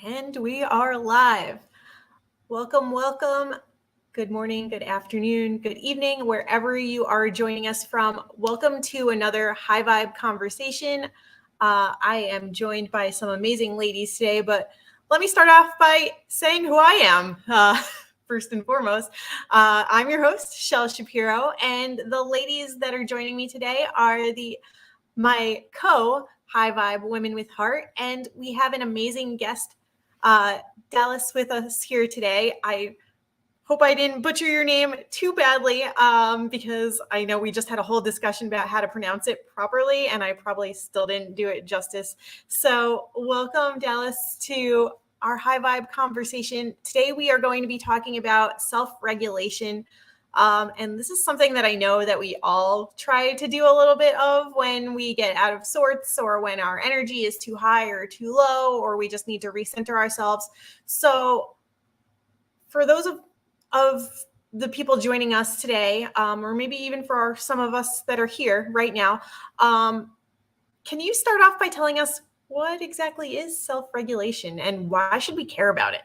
And we are live. Welcome, welcome. Good morning, good afternoon, good evening, wherever you are joining us from. Welcome to another High Vibe conversation. I am joined by some amazing ladies today, but let me start off by saying who I am. First and foremost, I'm your host, 𝗨𝗪𝗂, and the ladies that are joining me today are my High Vibe Women with Heart, and we have an amazing guest, Dallas, with us here today. I hope I didn't butcher your name too badly, because I know we just had a whole discussion about how to pronounce it properly, and I probably still didn't do it justice. So welcome, Dallas, to our High Vibe conversation. Today we are going to be talking about self-regulation. And this is something that I know that we all try to do a little bit of when we get out of sorts, or when our energy is too high or too low, or we just need to recenter ourselves. So for those of the people joining us today, or maybe even for some of us that are here right now, can you start off by telling us what exactly is self-regulation and why should we care about it?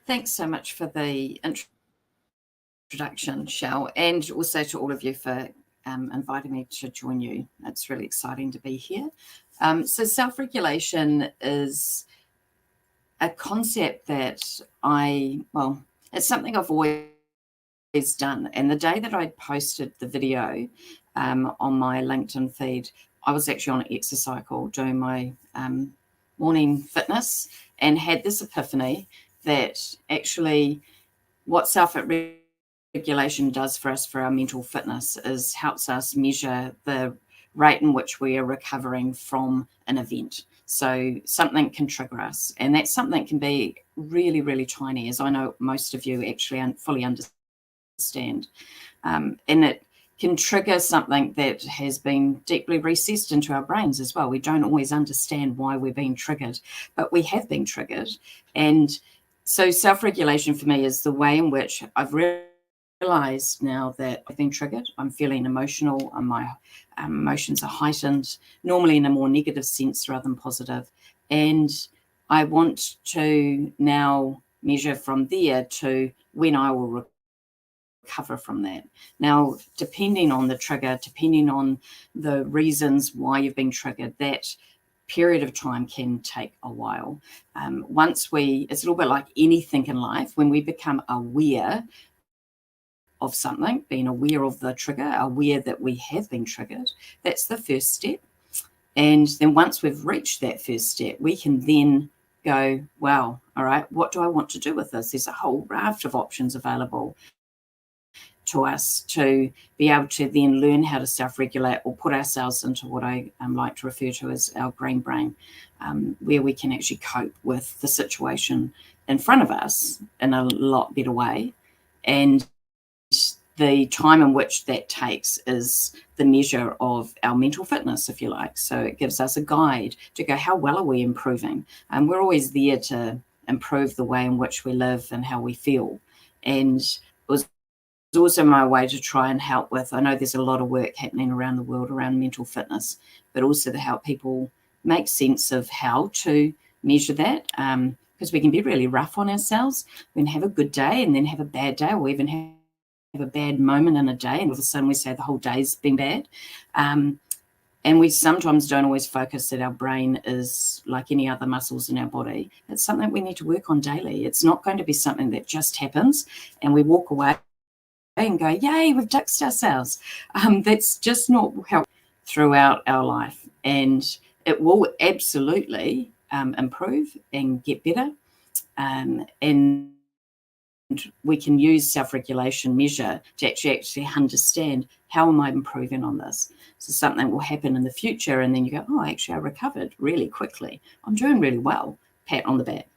Thanks so much for the introduction, 𝗨, and also to all of you for inviting me to join you. It's really exciting to be here. So self-regulation is a concept that it's something I've always done. And the day that I posted the video on my LinkedIn feed, I was actually on an exercise cycle doing my morning fitness and had this epiphany that actually what self-regulation does for us for our mental fitness is helps us measure the rate in which we are recovering from an event. So something can trigger us, and that something can be really, really tiny, as I know most of you actually fully understand. And it can trigger something that has been deeply recessed into our brains as well. We don't always understand why we're being triggered, but we have been triggered. And so self-regulation for me is the way in which I've realized now that I've been triggered. I'm feeling emotional, and my emotions are heightened, normally in a more negative sense rather than positive. And I want to now measure from there to when I will recover from that. Now, depending on the trigger, depending on the reasons why you've been triggered, that period of time can take a while. It's a little bit like anything in life. When we become aware of something, being aware of the trigger, aware that we have been triggered, that's the first step. And then once we've reached that first step, we can then go, wow, all right, what do I want to do with this? There's a whole raft of options available to us to be able to then learn how to self-regulate or put ourselves into what I like to refer to as our green brain, where we can actually cope with the situation in front of us in a lot better way. And the time in which that takes is the measure of our mental fitness, if you like. So it gives us a guide to go, how well are we improving? And we're always there to improve the way in which we live and how we feel. And it was also my way to try and help with, I know there's a lot of work happening around the world around mental fitness, but also to help people make sense of how to measure that, because we can be really rough on ourselves. We can have a good day and then have a bad day, or even have a bad moment in a day, and all of a sudden we say the whole day's been bad. And we sometimes don't always focus that our brain is like any other muscles in our body. It's something we need to work on daily. It's not going to be something that just happens and we walk away and go, yay, we've fixed ourselves. That's just not how throughout our life. And it will absolutely improve and get better. And we can use self-regulation measure to actually understand, how am I improving on this? So something will happen in the future, and then you go, oh, actually I recovered really quickly. I'm doing really well. Pat on the back.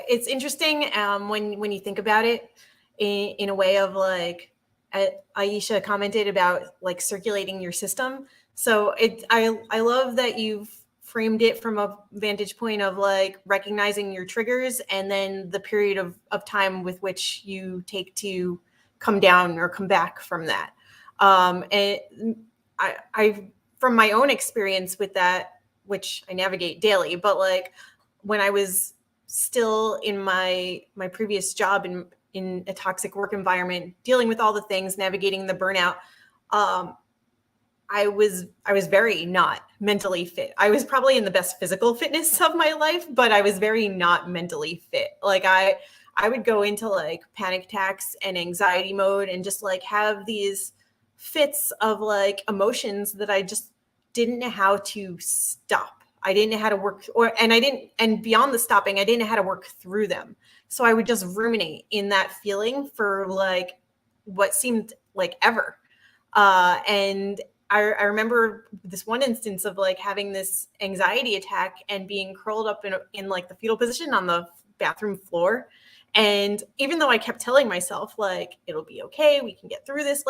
It's interesting when you think about it in a way of like, Aisha commented about like circulating your system. So I love that you've framed it from a vantage point of like recognizing your triggers and then the period of time with which you take to come down or come back from that. And I, from my own experience with that, which I navigate daily, but like when I was still in my previous job in a toxic work environment, dealing with all the things, navigating the burnout, I was very not mentally fit. I was probably in the best physical fitness of my life, but I was very not mentally fit. Like I would go into like panic attacks and anxiety mode and just like have these fits of like emotions that I just didn't know how to stop. I didn't know how to work and beyond the stopping, I didn't know how to work through them. So I would just ruminate in that feeling for like what seemed like ever. And I remember this one instance of like having this anxiety attack and being curled up in like the fetal position on the bathroom floor. And even though I kept telling myself like, it'll be okay, we can get through this.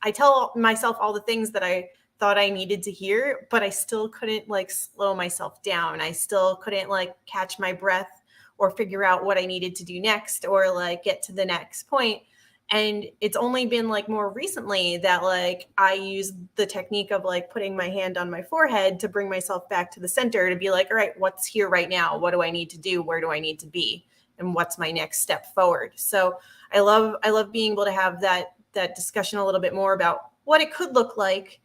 I tell myself all the things that I thought I needed to hear, but I still couldn't like slow myself down. I still couldn't like catch my breath or figure out what I needed to do next or like get to the next point. And it's only been like more recently that like I use the technique of like putting my hand on my forehead to bring myself back to the center to be like, all right, what's here right now? What do I need to do? Where do I need to be? And what's my next step forward? So I love being able to have that discussion a little bit more about what it could look like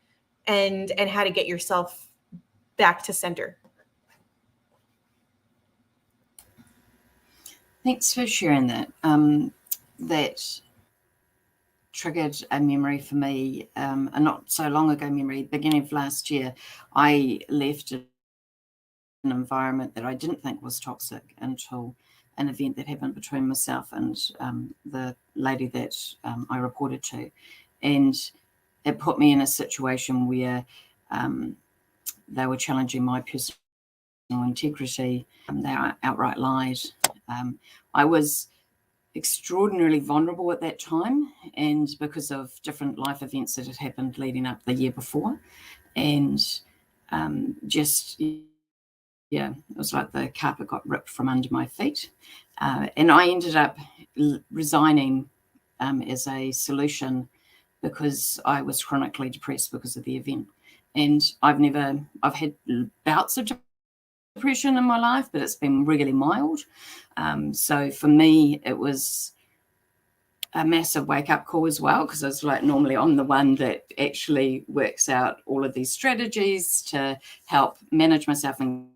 and how to get yourself back to center. Thanks for sharing that. That triggered a memory for me, a not so long ago memory, beginning of last year. I left an environment that I didn't think was toxic until an event that happened between myself and the lady that I reported to. And it put me in a situation where they were challenging my personal integrity. They outright lied. I was extraordinarily vulnerable at that time, and because of different life events that had happened leading up the year before, and it was like the carpet got ripped from under my feet, and I ended up resigning as a solution because I was chronically depressed because of the event. And I've had bouts of depression in my life, but it's been really mild. So for me, it was a massive wake-up call as well, because I was like, normally I'm the one that actually works out all of these strategies to help manage myself and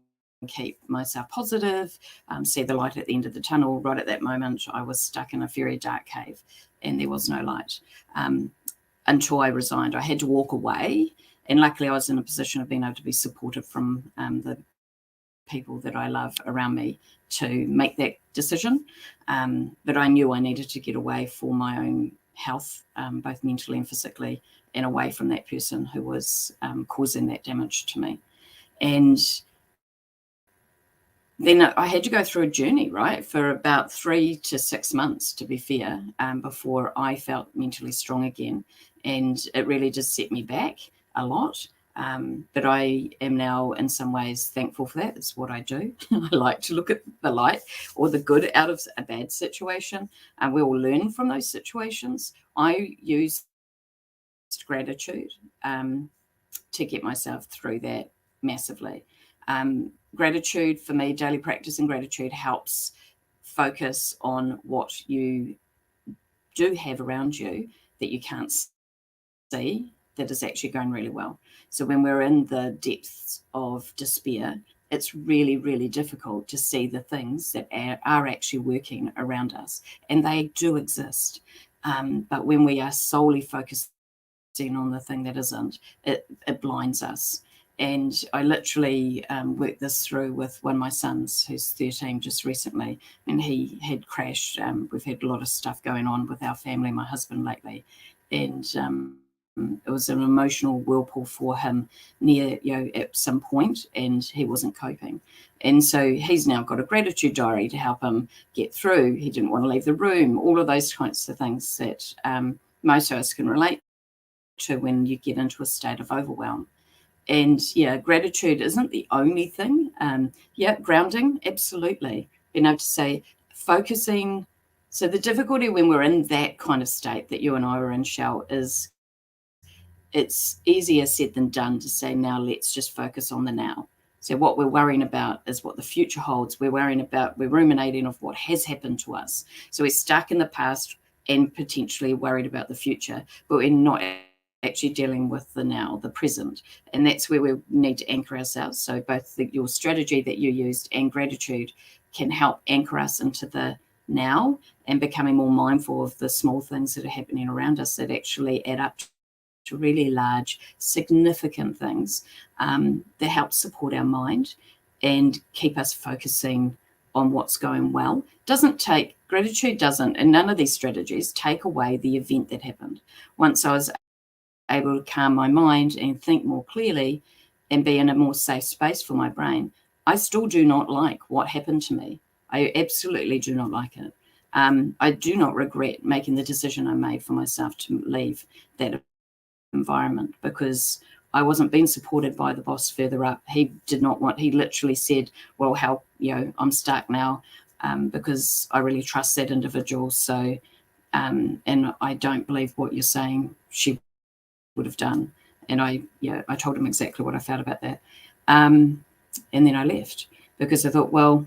keep myself positive, see the light at the end of the tunnel. Right at that moment, I was stuck in a very dark cave and there was no light until I resigned. I had to walk away, and luckily I was in a position of being able to be supported from the people that I love around me to make that decision. But I knew I needed to get away for my own health, both mentally and physically, and away from that person who was causing that damage to me. And then I had to go through a journey, right, for about 3 to 6 months, to be fair, before I felt mentally strong again. And it really just set me back a lot. But I am now in some ways thankful for that. It's what I do. I like to look at the light or the good out of a bad situation, and we all learn from those situations. I use gratitude to get myself through that massively. Gratitude for me, daily practice in gratitude helps focus on what you do have around you that you can't see, that is actually going really well. So when we're in the depths of despair, it's really, really difficult to see the things that are actually working around us, and they do exist. But when we are solely focusing on the thing that isn't, it blinds us. And I literally worked this through with one of my sons, who's 13, just recently, and he had crashed. We've had a lot of stuff going on with our family, my husband lately, and it was an emotional whirlpool for him at some point, and he wasn't coping. And so he's now got a gratitude diary to help him get through. He didn't want to leave the room, all of those kinds of things that most of us can relate to when you get into a state of overwhelm. And gratitude isn't the only thing. Grounding, absolutely. Being able to say, focusing. So the difficulty when we're in that kind of state that you and I are in, Shell, is it's easier said than done to say, now let's just focus on the now. So what we're worrying about is what the future holds. We're ruminating of what has happened to us. So we're stuck in the past and potentially worried about the future, but we're not actually dealing with the now, the present. And that's where we need to anchor ourselves. So both your strategy that you used and gratitude can help anchor us into the now and becoming more mindful of the small things that are happening around us that actually add up to really large, significant things that help support our mind and keep us focusing on what's going well. Gratitude doesn't, and none of these strategies take away the event that happened. Once I was able to calm my mind and think more clearly and be in a more safe space for my brain, I still do not like what happened to me. I absolutely do not like it. I do not regret making the decision I made for myself to leave that environment, because I wasn't being supported by the boss further up. He literally said, well, I'm stuck now because I really trust that individual. So, and I don't believe what you're saying she would have done. And I told him exactly what I felt about that. And then I left because I thought, well,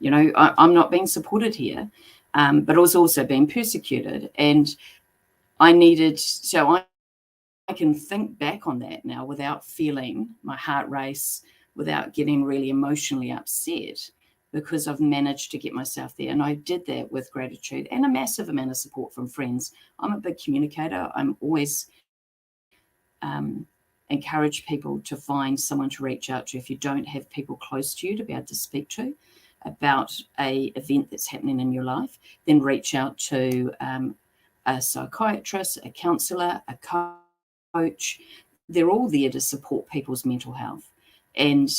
I'm not being supported here, but I was also being persecuted. And I can think back on that now without feeling my heart race, without getting really emotionally upset, because I've managed to get myself there. And I did that with gratitude and a massive amount of support from friends. I'm a big communicator. I'm always encourage people to find someone to reach out to if you don't have people close to you to be able to speak to about a event that's happening in your life. Then reach out to a psychiatrist, a counsellor, a coach. They're all there to support people's mental health. And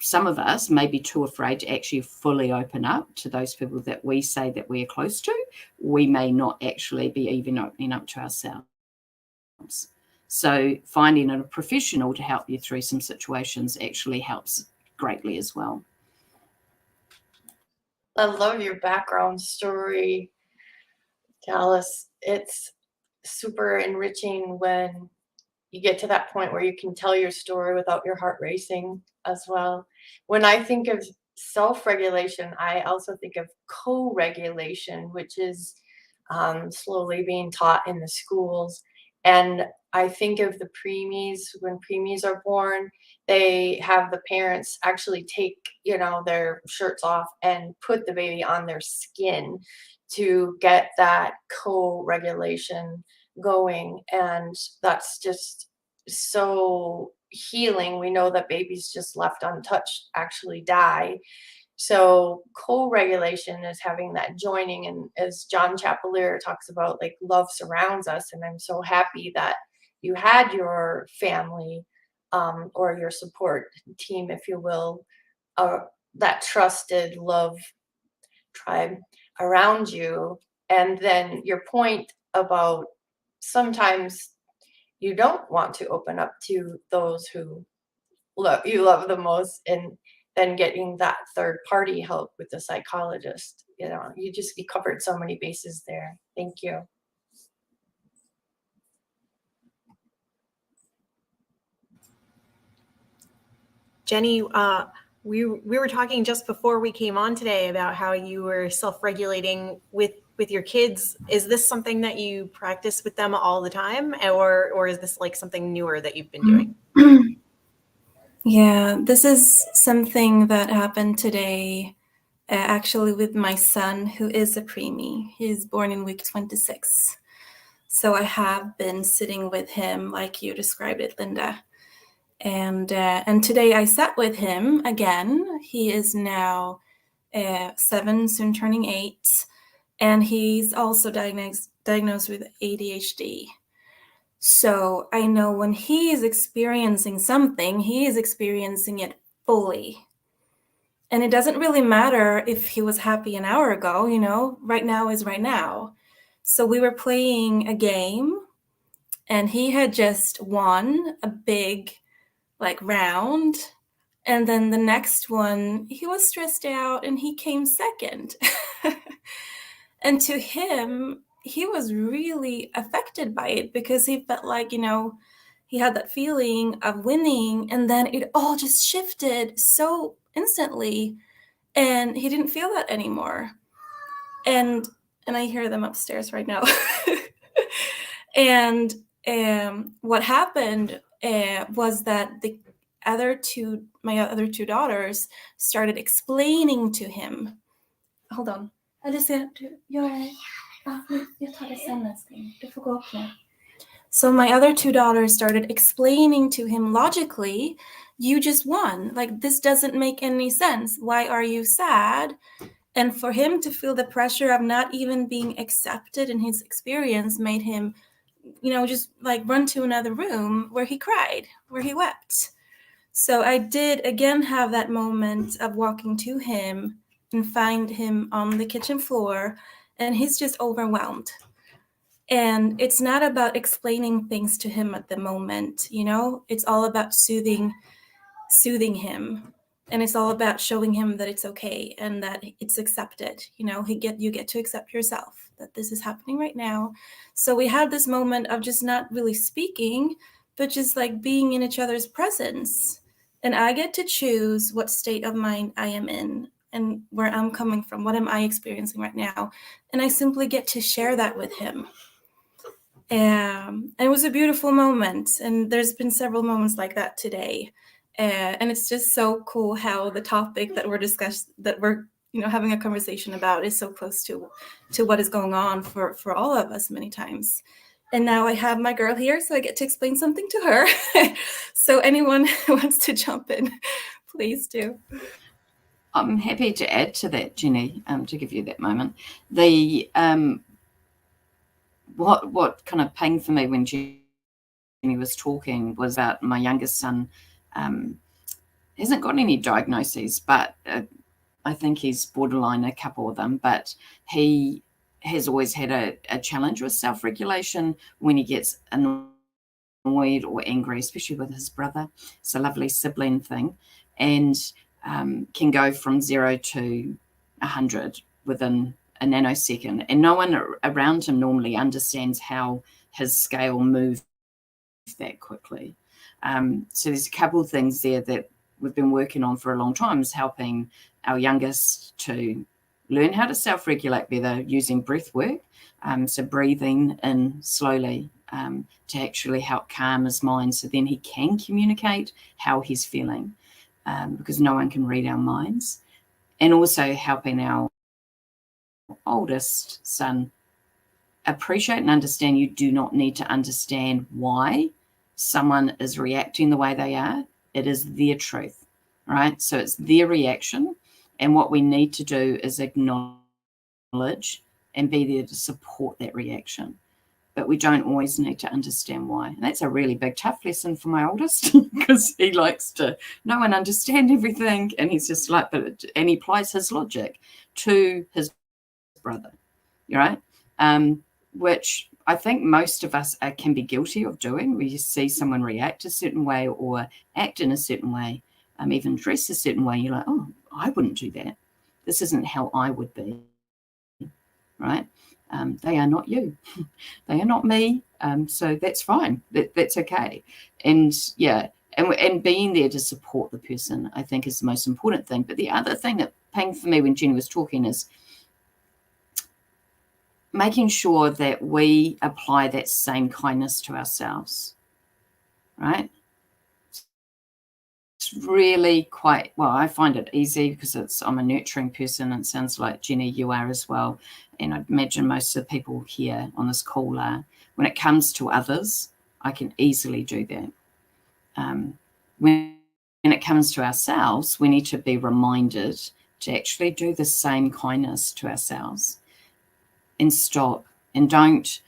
some of us may be too afraid to actually fully open up to those people that we say that we're close to. We may not actually be even opening up to ourselves. So finding a professional to help you through some situations actually helps greatly as well. I love your background story, Dallas. It's super enriching when you get to that point where you can tell your story without your heart racing as well. When I think of self-regulation, I also think of co-regulation, which is slowly being taught in the schools. And I think of the preemies. When preemies are born, they have the parents actually take, their shirts off and put the baby on their skin to get that co-regulation going. And that's just so healing. We know that babies just left untouched actually die. So co-regulation is having that joining. And as 𝗵𝗵𝗁 talks about, like, love surrounds us. And I'm so happy that you had your family or your support team, if you will, that trusted love tribe around you. And then your point about sometimes you don't want to open up to those who you love the most, and then getting that third party help with the psychologist. You covered so many bases there. Thank you. Jenny, we were talking just before we came on today about how you were self-regulating with your kids. Is this something that you practice with them all the time, or is this like something newer that you've been doing? Yeah, this is something that happened today, actually, with my son, who is a preemie. He's born in week 26. So I have been sitting with him like you described it, Linda. And today I sat with him again. He is now 7, soon turning 8, and he's also diagnosed with ADHD. So I know when he is experiencing something, he is experiencing it fully. And it doesn't really matter if he was happy an hour ago, right now is right now. So we were playing a game, and he had just won a big round. And then the next one, he was stressed out and he came second. And to him, he was really affected by it because he felt like, he had that feeling of winning, and then it all just shifted so instantly, and he didn't feel that anymore. And I hear them upstairs right now. And what happened was that my other two daughters started explaining to him. Hold on. Alicia, jag tar det sen älskling. Du får gå upp nu. So my other two daughters started explaining to him logically, you just won. Like, this doesn't make any sense. Why are you sad? And for him to feel the pressure of not even being accepted in his experience made him, just like run to another room where he cried, where he wept. So I did again have that moment of walking to him and find him on the kitchen floor, and he's just overwhelmed. And it's not about explaining things to him at the moment, it's all about soothing him. And it's all about showing him that it's okay and that it's accepted. You get to accept yourself, that this is happening right now. So we had this moment of just not really speaking, but just like being in each other's presence. And I get to choose what state of mind I am in and where I'm coming from. What am I experiencing right now? And I simply get to share that with him. And it was a beautiful moment. And there's been several moments like that today. And it's just so cool how the topic that we're having a conversation about is so close to what is going on for all of us many times. And now I have my girl here, so I get to explain something to her. So anyone who wants to jump in, please do. I'm happy to add to that, Jenny, to give you that moment. The what kind of pained for me when Jenny was talking was about my youngest son. Hasn't got any diagnoses, but I think he's borderline a couple of them, but he has always had a challenge with self-regulation when he gets annoyed or angry, especially with his brother. It's a lovely sibling thing, and can go from 0 to 100 within a nanosecond, and no one around him normally understands how his scale moves that quickly. So there's a couple of things there that we've been working on for a long time, is helping our youngest to learn how to self-regulate better using breath work. So breathing in slowly to actually help calm his mind, so then he can communicate how he's feeling, because no one can read our minds. And also helping our oldest son appreciate and understand you do not need to understand why someone is reacting the way they are. It is their truth, right? So it's their reaction, and what we need to do is acknowledge and be there to support that reaction. But we don't always need to understand why. And that's a really big, tough lesson for my oldest, because he likes to know and understand everything, and he's just like, and he applies his logic to his brother, right? Which I think most of us can be guilty of doing. We see someone react a certain way or act in a certain way, even dress a certain way. You're like, oh, I wouldn't do that. This isn't how I would be, right? They are not you. They are not me. So that's fine. That's okay. And yeah, and being there to support the person, I think, is the most important thing. But the other thing that pained for me when Jenny was talking is making sure that we apply that same kindness to ourselves, right? It's really quite, well, I find it easy because I'm a nurturing person, and it sounds like, Jenny, you are as well. And I imagine most of the people here on this call are. When it comes to others, I can easily do that. When it comes to ourselves, we need to be reminded to actually do the same kindness to ourselves. And stop, and don't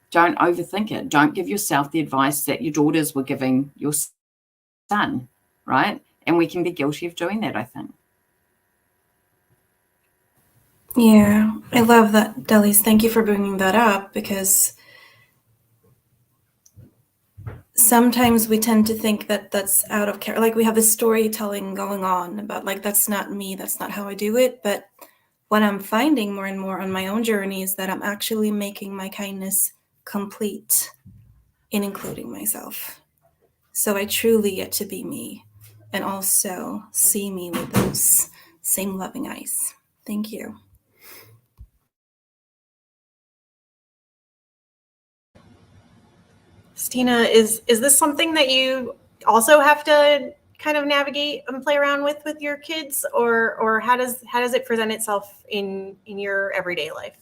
overthink it. Don't give yourself the advice that your daughters were giving your son, right? And we can be guilty of doing that, I think. Yeah, I love that, Delis. Thank you for bringing that up, because sometimes we tend to think that that's out of care. Like, we have this storytelling going on about, like, that's not me, that's not how I do it. But what I'm finding more and more on my own journey is that I'm actually making my kindness complete in including myself. So I truly get to be me and also see me with those same loving eyes. Thank you. Stina, is this something that you also have to kind of navigate and play around with your kids, or how does it present itself in your everyday life?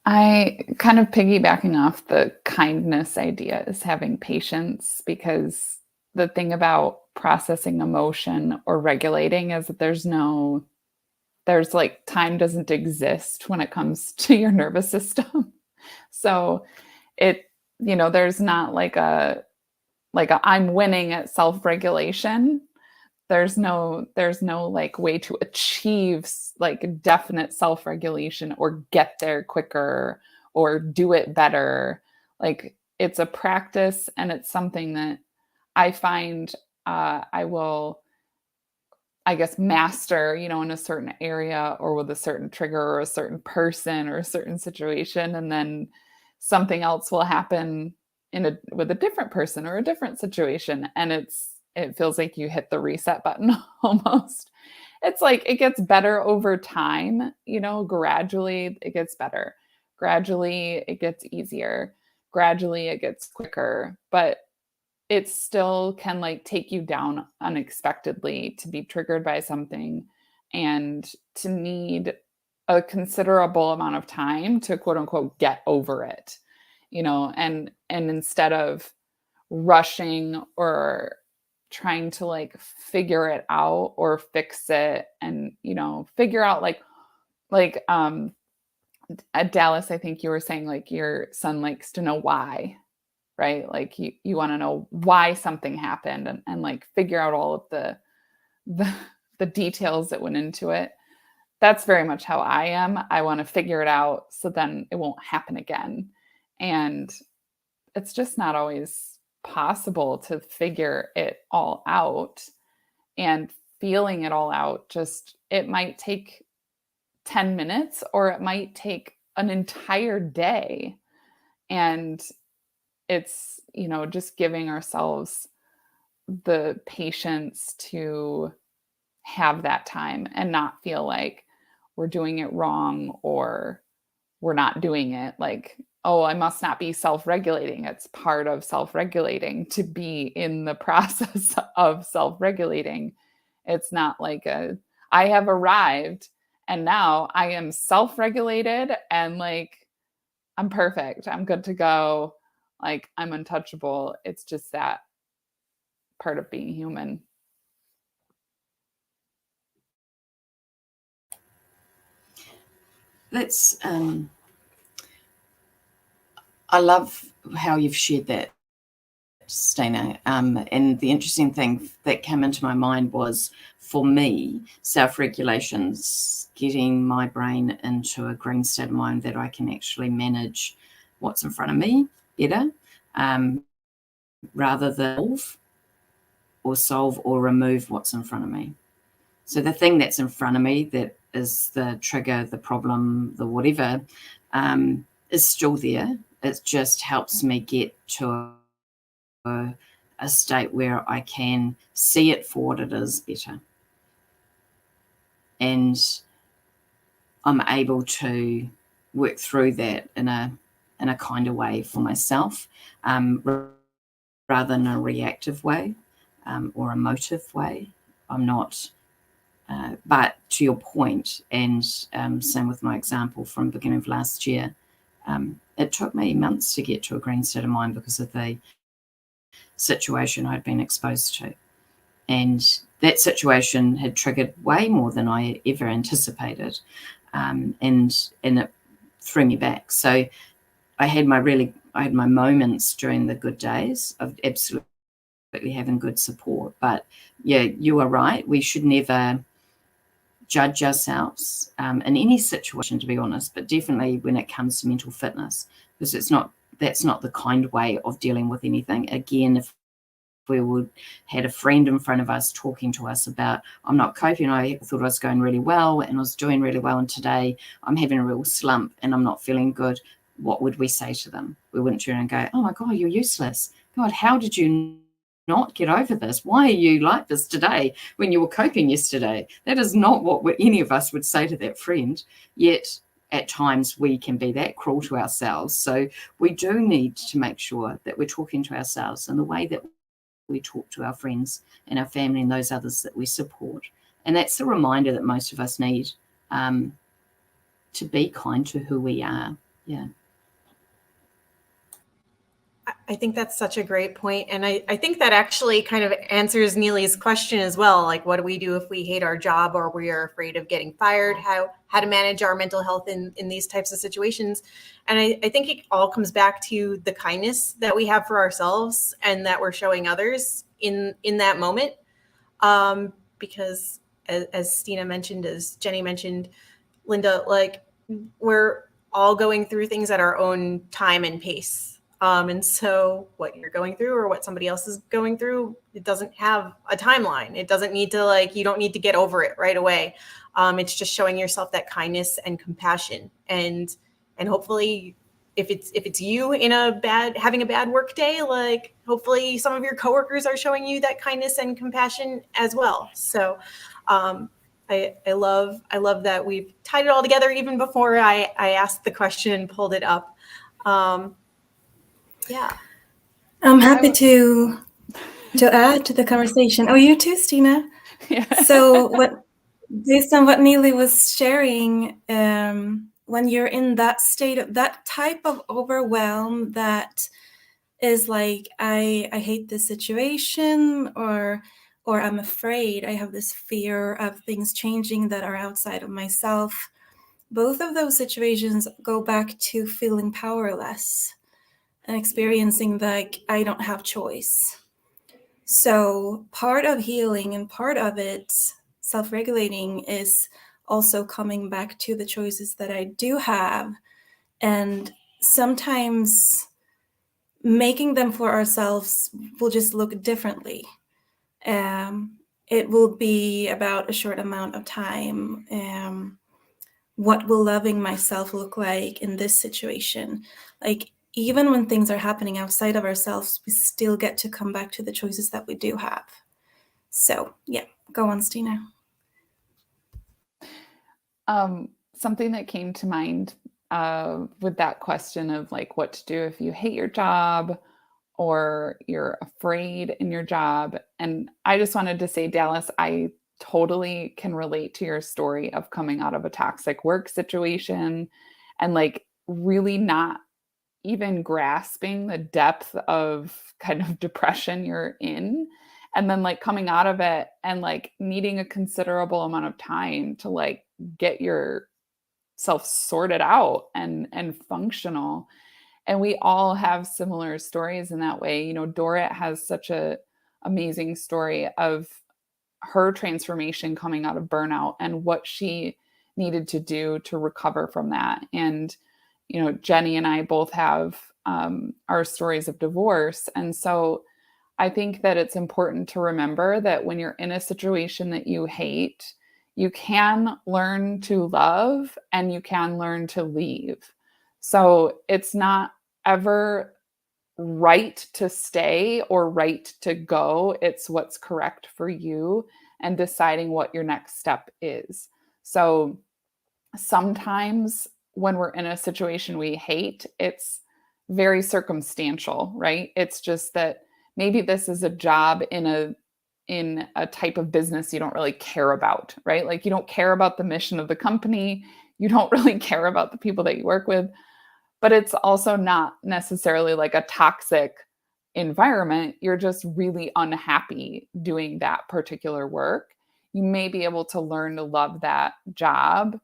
I kind of piggybacking off the kindness idea is having patience, because the thing about processing emotion or regulating is that there's like time doesn't exist when it comes to your nervous system. So there's not like a I'm winning at self-regulation. There's no like way to achieve like definite self-regulation or get there quicker or do it better. Like, it's a practice, and it's something that I find I will, I guess, master, in a certain area or with a certain trigger or a certain person or a certain situation. And then something else will happen with a different person or a different situation. And it feels like you hit the reset button almost. It's like it gets better over time, gradually it gets better. Gradually it gets easier. Gradually it gets quicker. But it still can like take you down unexpectedly to be triggered by something and to need a considerable amount of time to quote unquote get over it, and instead of rushing or trying to like figure it out or fix it and, figure out at Dallas, I think you were saying like your son likes to know why, right? Like you want to know why something happened and like figure out all of the details that went into it. That's very much how I am. I want to figure it out so then it won't happen again. And it's just not always possible to figure it all out. And feeling it all out, it might take 10 minutes or it might take an entire day. And it's, just giving ourselves the patience to have that time and not feel like we're doing it wrong or we're not doing it. Like, oh, I must not be self-regulating. It's part of self-regulating to be in the process of self-regulating. It's not like I have arrived and now I am self-regulated and like, I'm perfect. I'm good to go. Like, I'm untouchable. It's just that part of being human. I love how you've shared that, Stina. And the interesting thing that came into my mind was, for me, self-regulation's getting my brain into a green state of mind that I can actually manage what's in front of me better, rather than solve or remove what's in front of me. So the thing that's in front of me, that is the trigger, the problem, the whatever, is still there. It just helps me get to a state where I can see it for what it is better. And I'm able to work through that in a kind of way for myself, rather than a reactive way or emotive way. I'm not, but to your point, and same with my example from the beginning of last year, it took me months to get to a green state of mind because of the situation I'd been exposed to. And that situation had triggered way more than I ever anticipated. And it threw me back. So I had my moments during the good days of absolutely having good support. But yeah, you are right. We should never judge ourselves in any situation, to be honest, but definitely when it comes to mental fitness, because that's not the kind way of dealing with anything. Again, if we would had a friend in front of us talking to us about, I'm not coping, I thought I was going really well and I was doing really well, and today I'm having a real slump and I'm not feeling good, what would we say to them? We wouldn't turn and go, oh my God, you're useless. God, how did you not get over this? Why are you like this today when you were coping yesterday? That is not what any of us would say to that friend. Yet at times we can be that cruel to ourselves. So we do need to make sure that we're talking to ourselves in the way that we talk to our friends and our family and those others that we support. And that's the reminder that most of us need, to be kind to who we are. Yeah. I think that's such a great point. And I think that actually kind of answers Neely's question as well. Like, what do we do if we hate our job or we are afraid of getting fired? How to manage our mental health in these types of situations. And I think it all comes back to the kindness that we have for ourselves and that we're showing others in that moment. Because as Stina mentioned, as Jenny mentioned, Linda, like, we're all going through things at our own time and pace. And so what you're going through or what somebody else is going through, it doesn't have a timeline. It doesn't need to, like, you don't need to get over it right away. It's just showing yourself that kindness and compassion. And hopefully if it's you in having a bad work day, like, hopefully some of your coworkers are showing you that kindness and compassion as well. So, I love that we've tied it all together even before I asked the question and pulled it up. Yeah. I'm happy to add to the conversation. Oh, you too, Stina. Yeah. So based on what Neely was sharing, when you're in that state of that type of overwhelm that is like, I hate this situation, or I'm afraid, I have this fear of things changing that are outside of myself. Both of those situations go back to feeling powerless and experiencing like I don't have choice. So part of healing and part of it, self-regulating, is also coming back to the choices that I do have, and sometimes making them for ourselves will just look differently. It will be about a short amount of time. What will loving myself look like in this situation? Like, even when things are happening outside of ourselves, we still get to come back to the choices that we do have. So yeah, go on, Stina. Something that came to mind with that question of like what to do if you hate your job or you're afraid in your job. And I just wanted to say, Dallas, I totally can relate to your story of coming out of a toxic work situation and like really not even grasping the depth of kind of depression you're in, and then like coming out of it and like needing a considerable amount of time to like get yourself sorted out and functional. And we all have similar stories in that way. You know, Dorrit has such a amazing story of her transformation coming out of burnout and what she needed to do to recover from that. And you know, Jenny and I both have our stories of divorce. And so I think that it's important to remember that when you're in a situation that you hate, you can learn to love and you can learn to leave. So it's not ever right to stay or right to go. It's what's correct for you and deciding what your next step is. So sometimes when we're in a situation we hate, it's very circumstantial, right? It's just that maybe this is a job in a type of business you don't really care about, right? Like you don't care about the mission of the company. You don't really care about the people that you work with, but it's also not necessarily like a toxic environment. You're just really unhappy doing that particular work. You may be able to learn to love that job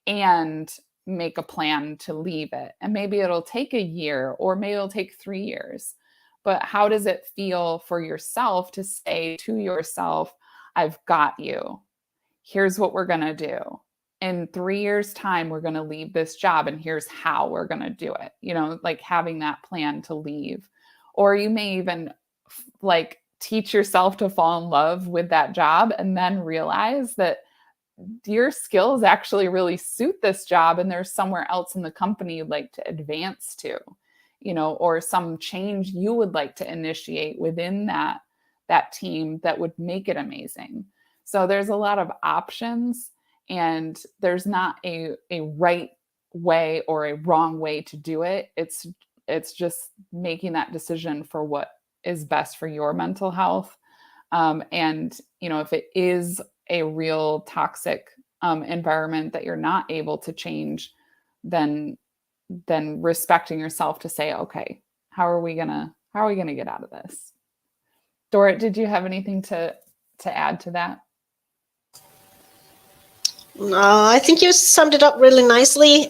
and make a plan to leave it. And maybe it'll take a year or maybe it'll take 3 years. But how does it feel for yourself to say to yourself, I've got you. Here's what we're going to do. In 3 years' time, we're going to leave this job and here's how we're going to do it. You know, like having that plan to leave. Or you may even like teach yourself to fall in love with that job and then realize that your skills actually really suit this job and there's somewhere else in the company you'd like to advance to, or some change you would like to initiate within that team that would make it amazing. So there's a lot of options, and there's not a right way or a wrong way to do it. It's just making that decision for what is best for your mental health. And, if it is a real toxic environment that you're not able to change, then respecting yourself to say, okay, how are we gonna get out of this? Dorrit, did you have anything to add to that? No, I think you summed it up really nicely.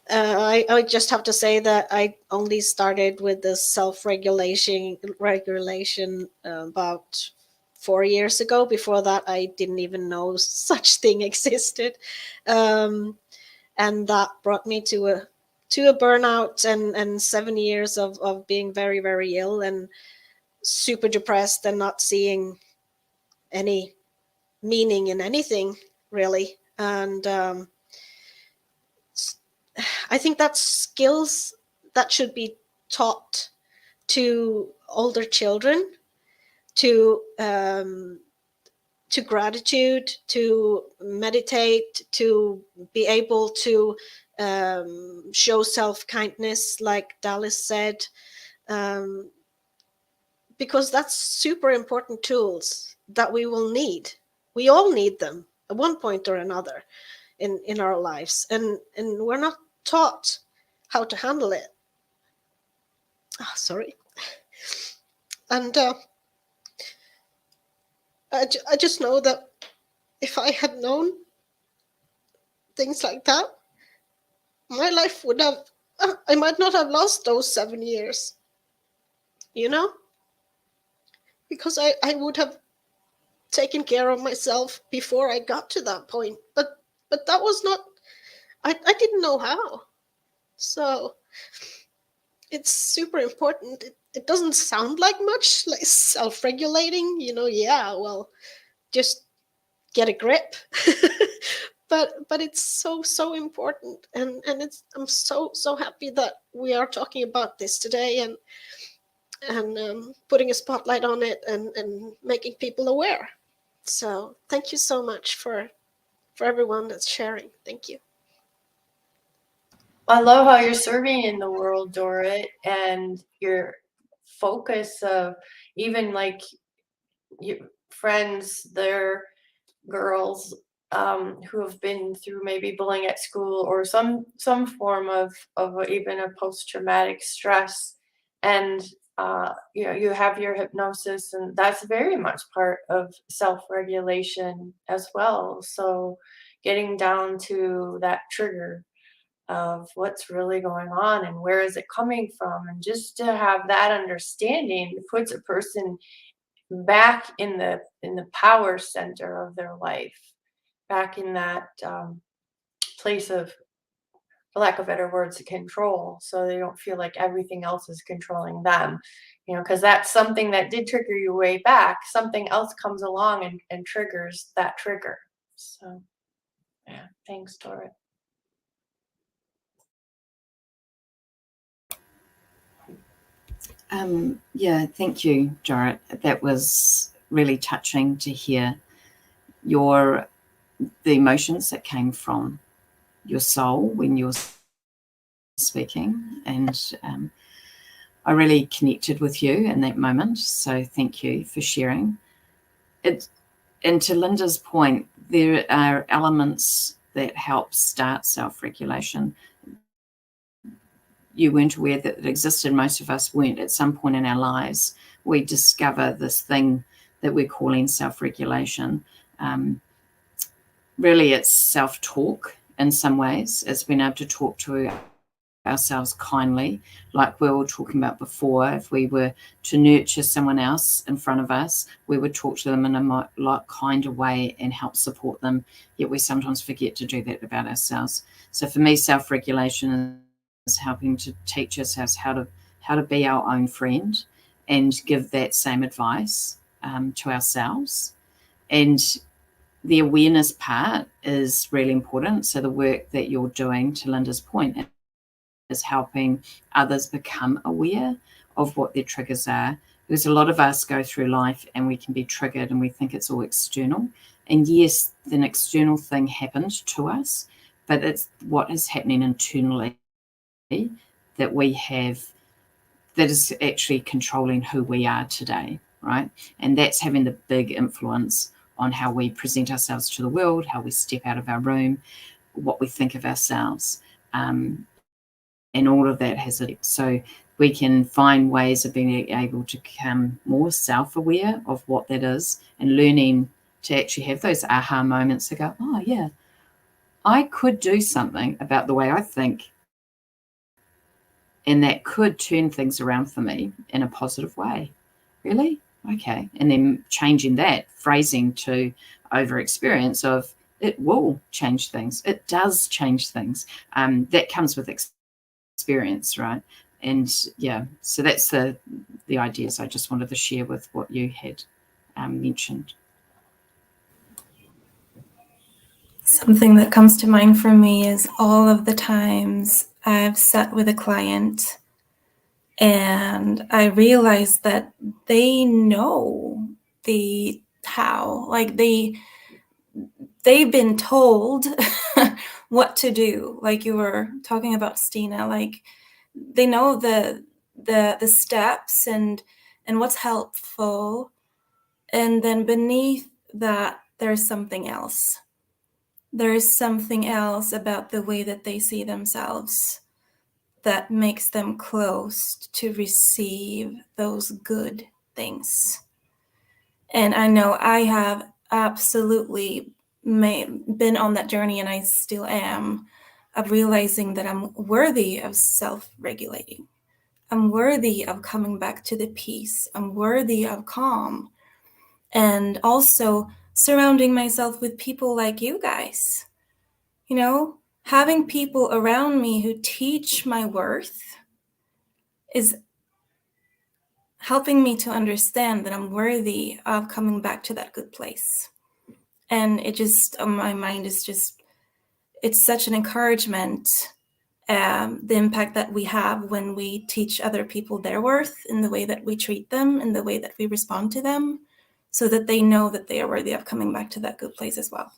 I just have to say that I only started with the self-regulation about 4 years ago. Before that, I didn't even know such thing existed, and that brought me to a burnout and 7 years of being very, very ill and super depressed and not seeing any meaning in anything really. And I think that's skills that should be taught to older children, to gratitude, to meditate, to be able to show self-kindness, like Dallas said, because that's super important tools that we will need. We all need them at one point or another in our lives, and we're not taught how to handle it. And I just know that if I had known things like that, my life would have, I might not have lost those 7 years, because I would have taken care of myself before I got to that point. But that was not, I didn't know how. So it's super important. It doesn't sound like much, like self-regulating, well, just get a grip. but it's so important, and I'm so happy that we are talking about this today and putting a spotlight on it and making people aware. So thank you so much for everyone that's sharing. Thank you. I love how you're serving in the world, Dorrit, and your focus of even like your friends, their girls who have been through maybe bullying at school or some form of even a post-traumatic stress, and you have your hypnosis, and that's very much part of self-regulation as well. So getting down to that trigger of what's really going on and where is it coming from, and just to have that understanding puts a person back in the power center of their life, back in that place of, for lack of better words, control, so they don't feel like everything else is controlling them, because that's something that did trigger you way back. Something else comes along and triggers that trigger. So yeah, thanks, Dorrit. Yeah, thank you, Dorrit. That was really touching to hear the emotions that came from your soul when you were speaking, and I really connected with you in that moment. So thank you for sharing it. And to Linda's point, there are elements that help start self-regulation. You weren't aware that it existed. Most of us weren't. At some point in our lives, we discover this thing that we're calling self-regulation. Really, it's self-talk in some ways. It's being able to talk to ourselves kindly, like we were talking about before. If we were to nurture someone else in front of us, we would talk to them in a kinder way and help support them. Yet we sometimes forget to do that about ourselves. So for me, self-regulation is helping to teach ourselves how to be our own friend, and give that same advice to ourselves. And the awareness part is really important. So the work that you're doing, to Linda's point, is helping others become aware of what their triggers are. Because a lot of us go through life and we can be triggered and we think it's all external. And yes, an external thing happened to us, but it's what is happening internally that we have that is actually controlling who we are today, right? And that's having the big influence on how we present ourselves to the world, how we step out of our room, what we think of ourselves. And all of that has it. So we can find ways of being able to become more self-aware of what that is, and learning to actually have those aha moments to go, oh yeah, I could do something about the way I think, and that could turn things around for me in a positive way. Really? Okay. And then changing that phrasing to over experience of it will change things. It does change things. That comes with experience, right? And yeah, so that's the ideas I just wanted to share with what you had mentioned. Something that comes to mind for me is all of the times I've sat with a client and I realized that they know the how, like they've been told what to do. Like you were talking about, Stina, like they know the steps and what's helpful. And then beneath that, there's something else. There is something else about the way that they see themselves that makes them closed to receive those good things. And I know I have absolutely been on that journey, and I still am, of realizing that I'm worthy of self-regulating. I'm worthy of coming back to the peace. I'm worthy of calm. And also surrounding myself with people like you guys. You know, having people around me who teach my worth is helping me to understand that I'm worthy of coming back to that good place. And it just, my mind is just, it's such an encouragement, the impact that we have when we teach other people their worth in the way that we treat them, in the way that we respond to them, so that they know that they are worthy of coming back to that good place as well.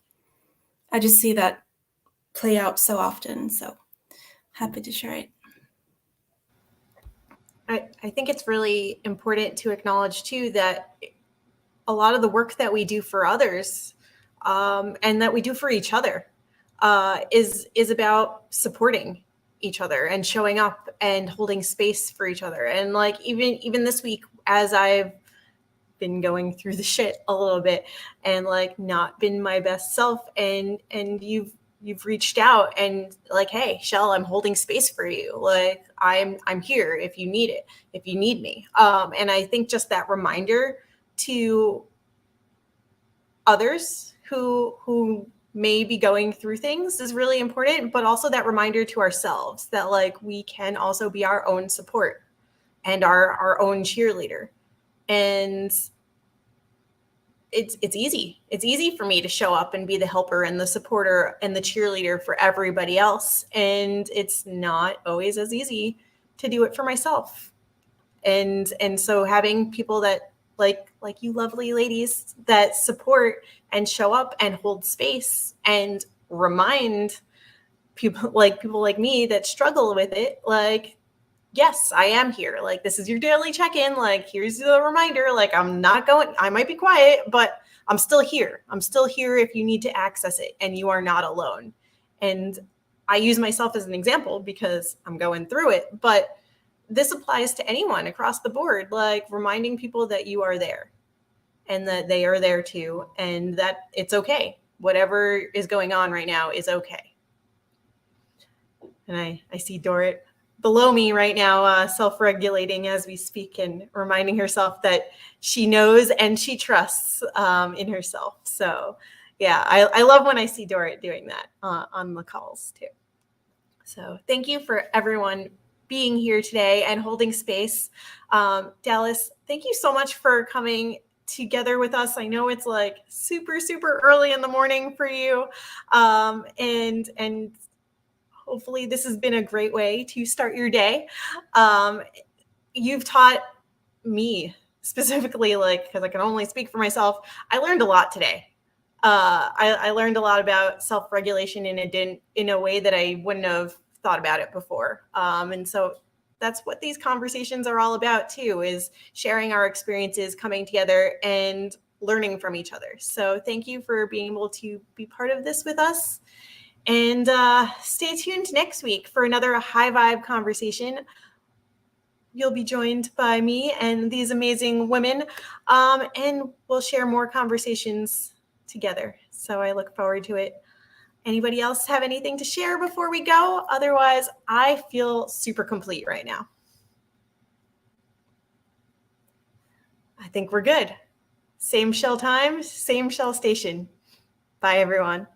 I just see that play out so often, so happy to share it. I think it's really important to acknowledge too that a lot of the work that we do for others and that we do for each other is about supporting each other and showing up and holding space for each other. And like even this week, as I've been going through the shit a little bit and like not been my best self, and you've reached out and like, hey, Shell, I'm holding space for you. Like I'm here if you need it, if you need me. And I think just that reminder to others who may be going through things is really important, but also that reminder to ourselves that like we can also be our own support and our own cheerleader. And it's easy. It's easy for me to show up and be the helper and the supporter and the cheerleader for everybody else. And it's not always as easy to do it for myself. And so having people that like you lovely ladies that support and show up and hold space and remind people like me that struggle with it, like, yes, I am here. Like, this is your daily check-in. Like, here's the reminder. Like, I might be quiet, but I'm still here. I'm still here if you need to access it, and you are not alone. And I use myself as an example because I'm going through it, but this applies to anyone across the board, like reminding people that you are there and that they are there too, and that it's okay. Whatever is going on right now is okay. And I see Dorit below me right now, self-regulating as we speak and reminding herself that she knows and she trusts in herself. So yeah, I love when I see Dorit doing that on the calls too. So thank you for everyone being here today and holding space. Dallas, thank you so much for coming together with us. I know it's like super, super early in the morning for you. And hopefully this has been a great way to start your day. You've taught me specifically, like, because I can only speak for myself, I learned a lot today. I learned a lot about self-regulation in a way that I wouldn't have thought about it before. And so that's what these conversations are all about too, is sharing our experiences, coming together and learning from each other. So thank you for being able to be part of this with us. And stay tuned next week for another high vibe conversation. You'll be joined by me and these amazing women, and we'll share more conversations together. So I look forward to it. Anybody else have anything to share before we go? Otherwise, I feel super complete right now. I think we're good. Same shell time, same shell station. Bye, everyone.